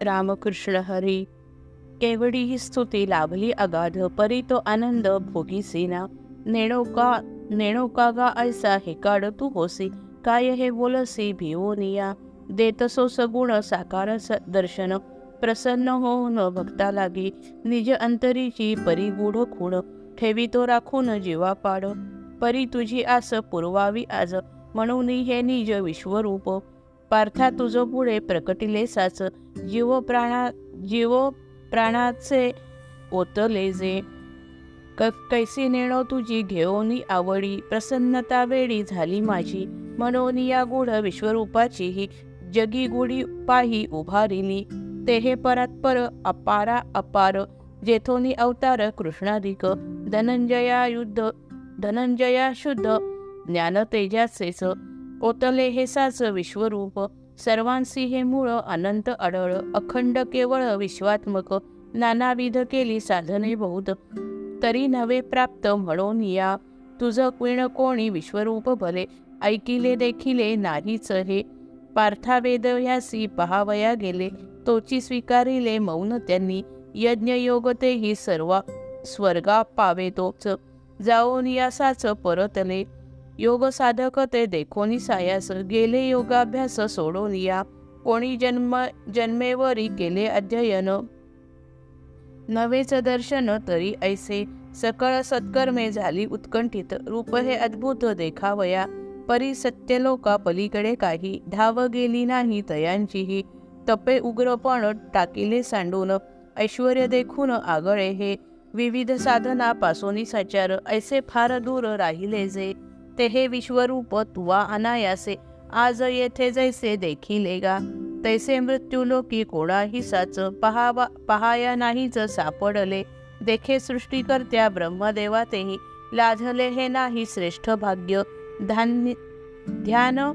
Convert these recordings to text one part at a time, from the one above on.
रामकृष्ण हरी. केवढी ही स्तुती लाभली अगाध, परी तो आनंद भोगीसीना. नेणोका गा ऐसा हे काढ तू होसी, काय हे बोलसी भिवोनिया. देतसो सगुण साकार दर्शन, प्रसन्न होऊन भक्ता लागी. निज अंतरीची परी गूढ खूण, ठेवितो राखून जीवा पाड. परी तुझी आस पुरवावी आज, म्हणून हे निज विश्वरूप. पार्था तुझ पुढे प्रकटिले साच, जीव प्राणाचे ओतले जे. कैसी नेणो तुझी घेऊनी आवडी, प्रसन्नता वेळी झाली माझी. म्हणून या गूढ विश्वरूपाची ही जगी गुढी पाही उभारिली. ते हे परात्पर अपारा अपार, जेथोनी अवतार कृष्णाधिक. धनंजया शुद्ध ज्ञान तेजासेच, ओतले हे साच विश्वरूप. सर्वांसी हे मूळ अनंत अडळ, अखंड केवळ विश्वात्मक. नानाविध केली साधने बहुत, तरी नवे प्राप्त म्हणून या. तुझ क्विण कोणी विश्वरूप भले, ऐकिले देखिले नाहीच हे. पार्था वेद ह्यासी पहावया गेले, तोची स्वीकारिले मौन त्यांनी. यज्ञ योग तेही सर्व स्वर्गा पावे तोच, जाऊन यासाच परतले. योग साधक ते देखोनी सायास, गेले योगाभ्यास सोडून या. कोणी जन्मेवरी केले अध्ययन, नवेच दर्शन तरी ऐसे. सकळ सत्कर्मे झाली उत्कंठित, रूप हे अद्भुत देखावया. परी सत्यलोका पलीकडे काही, धाव गेली नाही तयांचीही. तपे उग्रपण टाकिले सांडून, ऐश्वर्य देखून आगळे हे. विविध साधना पासोनी साचार, ऐसे फार दूर राहिले जे. ते हे विश्वरूप तुवा अनायासे, आज येथे जैसे देखिले गा. तैसे मृत्यूलोकी कोणाही साच, पहाया नाहीच सापडले. देखे सृष्टीकर्त्या ब्रह्मदेवा तेही, लाझले हे नाही श्रेष्ठ भाग्य. ध्यान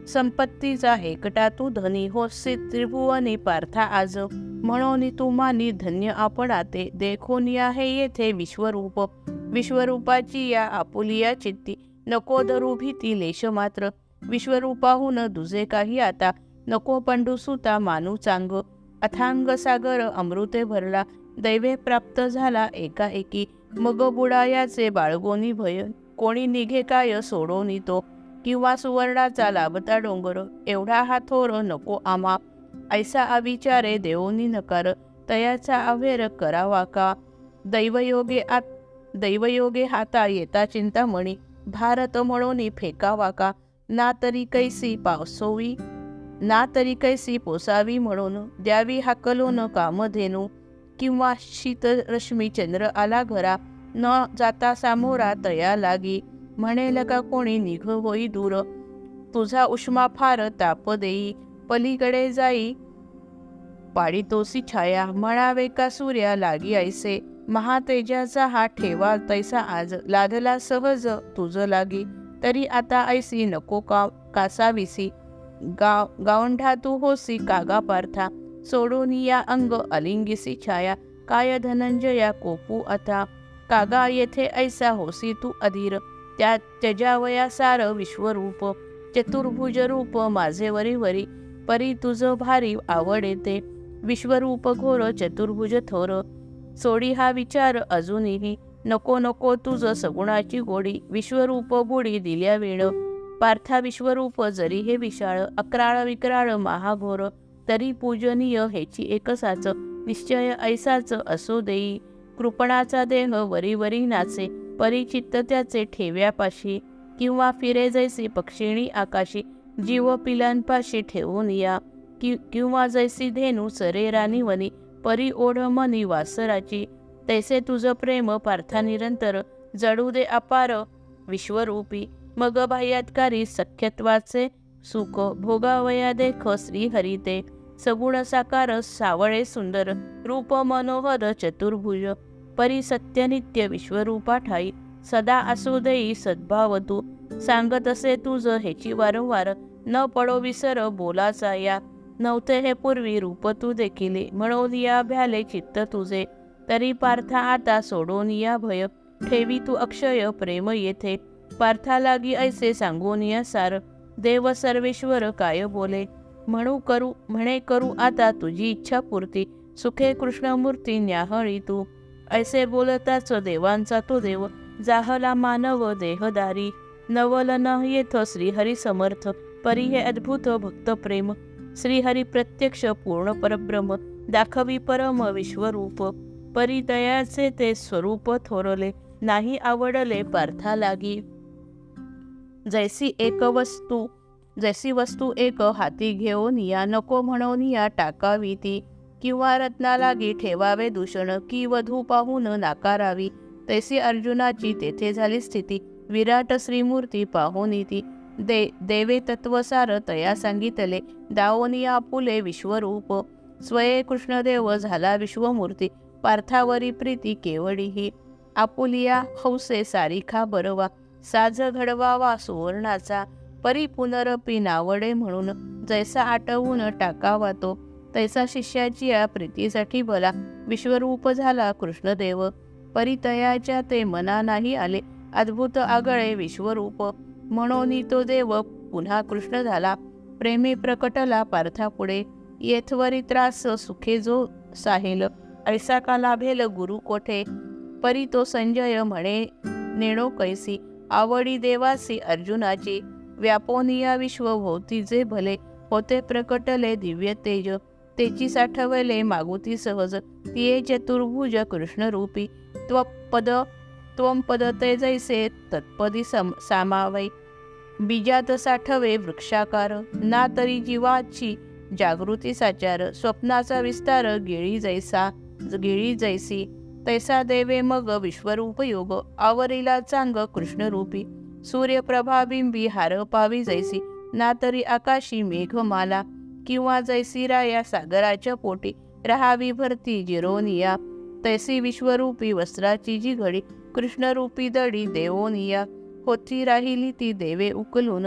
संपत्तीचा एकटा तू धनी, होसी त्रिभुवनी पार्था आज. म्हणून तुम्हानी धन्य आपण आते, देखून या हे येथे विश्वरूप. विश्वरूपाची या आपुलिया चित्ती, नको धरू भीती लेश मात्र. विश्वरूपाहून दुजे काही आता, नको पंडुसुता मानू चांग. अथांग सागर अमृते भरला, दैवे प्राप्त झाला एकाएकी. मग बुडायाचे बाळगोनी भय, कोणी निघे काय सोडोनी तो. किंवा सुवर्णाचा लाभता डोंगर, एवढा हा थोर नको आम्हा. ऐसा अविचारे देवोनी नकार, तयाचा अवेर करावा का. दैवयोगे हाता येता चिंतामणी, भारत म्हणून फेकावा का. ना तरी कैसी पोसावी म्हणून, द्यावी हाकलून कामधेनू. किंवा शीतरश्मी चंद्र आला घरा, न जाता सामोरा तया लागी. म्हणेल का कोणी निघ होई दूर, तुझा उष्मा फार ताप देई. पलीकडे जाई पाडितोसी छाया, म्हणावे का सूर्या लागी ऐसे. महातेजाचा हा ठेवा तैसा आज, लादला सहज तुझ लागी. तरी आता ऐसी नको कासाविसी, गावंढा तू होसी कागा पार्था. सोडून या अंग अलिंगिसी छाया, काय धनंजया कोपू आता. कागा येथे ऐसा होसी तू अधीर, त्या त्यजावया सार विश्वरूप. चतुर्भुज रूप माझे वरी वरी, परी तुझ भारी आवड येते. विश्वरूप घोर चतुर्भुज थोर, सोडी हा विचार अजूनही. नको नको तुझ सगुणाची गोडी, विश्वरूप बुडी दिल्या वेळ. पार्था विश्वरूप जरी हे विशाळ, अक्राळ विक्राळ महाघोर. तरी पूजनीय हेची एकसाच, निश्चय ऐसाच असो देई. कृपणाचा देह वरी वरी नाचे, परिचित्त त्याचे ठेव्यापाशी. किंवा फिरे जैसे पक्षिणी आकाशी, जीव पिलांपाशी ठेवून या. किंवा जैसी धेनू सरे रानी वनी, परी ओढ मनी वासराची. तैसे तुझ प्रेम पार्था निरंतर, जडू दे अपार विश्वरूपी. मग बाह्यात्कारी सख्यत्वाचे सुख, भोगावया देख श्रीहरिते. सगुण साकार सावळे सुंदर, रूप मनोहर चतुर्भुज. परी सत्यनित्य विश्वरूपा ठाई, सदा असू देई सद्भाव तू. सांगत असे तुझ हेची वारंवार, न पडो विसर बोलाचा या. नव्हते हे पूर्वी रूप तू देखिले, म्हणून या भ्याले चित्त तुझे. तरी पार्था आता सोडून या भय, ठेवी तू अक्षय प्रेम येथे. पार्था लागी ऐसे सांगून या सार, देव सर्वेश्वर काय बोले. म्हणे करू आता तुझी इच्छा पूर्ती, सुखे कृष्णमूर्ती न्याहळी तू. ऐसे बोलताच देवांचा तो देव, जाहला मानव देहदारी. नवल न येथ श्रीहरी समर्थ, परी हे अद्भुत भक्त प्रेम. श्रीहरी प्रत्यक्ष पूर्ण परब्रह्म, दाखवी परम विश्वरूप. परी दयाचे ते स्वरूप थोरले, नाही आवडले पार्था लागी. जैसी वस्तू एक हाती घेऊन या, नको म्हणून या टाकावी ती. किंवा रत्ना लागी ठेवावे दूषण, की वधू पाहून नाकारावी. तैसी अर्जुनाची तेथे झाली स्थिती, विराट श्रीमूर्ती पाहोनी ती. देवे तत्वसार तया सांगितले, दावोनी आपुले विश्वरूप. स्वये कृष्णदेव झाला विश्वमूर्ती, पार्थावरी प्रीती केवळीही. आपुलिया हौसे सारिखा बरवा, साज घडवावा सुवर्णाचा. परी पुनरपी नावडे म्हणून, जैसा आटवून टाकावा तो. तैसा शिष्याची या प्रीतीसाठी भला, विश्वरूप झाला कृष्णदेव. परितयाच्या ते मना नाही आले, अद्भुत आगळे विश्वरूप. म्हणून तो देव पुन्हा कृष्ण झाला, प्रेमी प्रकटला पार्थापुढे. येथवरी त्रास सुखे जो साहेल, ऐसा का लाभेल गुरु कोठे. परी तो संजय म्हणे नेणो कैसी, आवडी देवासी अर्जुनाची. व्यापोनिया विश्वभोवती जे भले, होते प्रकटले दिव्य तेज. तेची साठवले मागुती सहज, तिये चतुर्भुज कृष्णरूपी. त्वम पद ते जैसे तत्पदी सामावै, बीजात साठवे वृक्षाकार. ना तरी जीवाची जागृती साचार, स्वप्नाचा विस्तार गिळी जैसी. तैसा देवे मग विश्वरूप योग, आवरीला चांग कृष्णरूपी. सूर्यप्रभाबिंबी हार पावी जैसी, ना तरी आकाशी मेघमाला. किंवा जैसी राया सागराच्या पोटी, राहावी भरती जिरोनिया. तैसी विश्वरूपी वस्त्राची जी घडी, कृष्णरूपी दडी देवोनिया. होती राहिली ती देवे उकलून,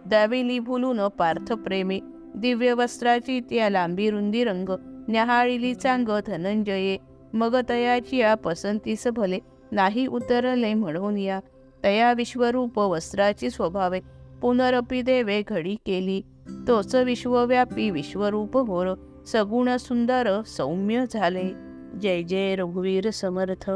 दाविली भुलून पार्थ प्रेमी. दिव्य वस्त्राची त्या लांबी रुंदी रंग, न्याहाळिली चांग धनंजये. मग तयाची या पसंतीस भले, नाही उतरले म्हणून या. तया विश्वरूप वस्त्राची स्वभावे, पुनरपी देवे घडी केली. तोच विश्वव्यापी विश्वरूप घोर, सगुण सुंदर सौम्य झाले. जय जय रघुवीर समर्थ.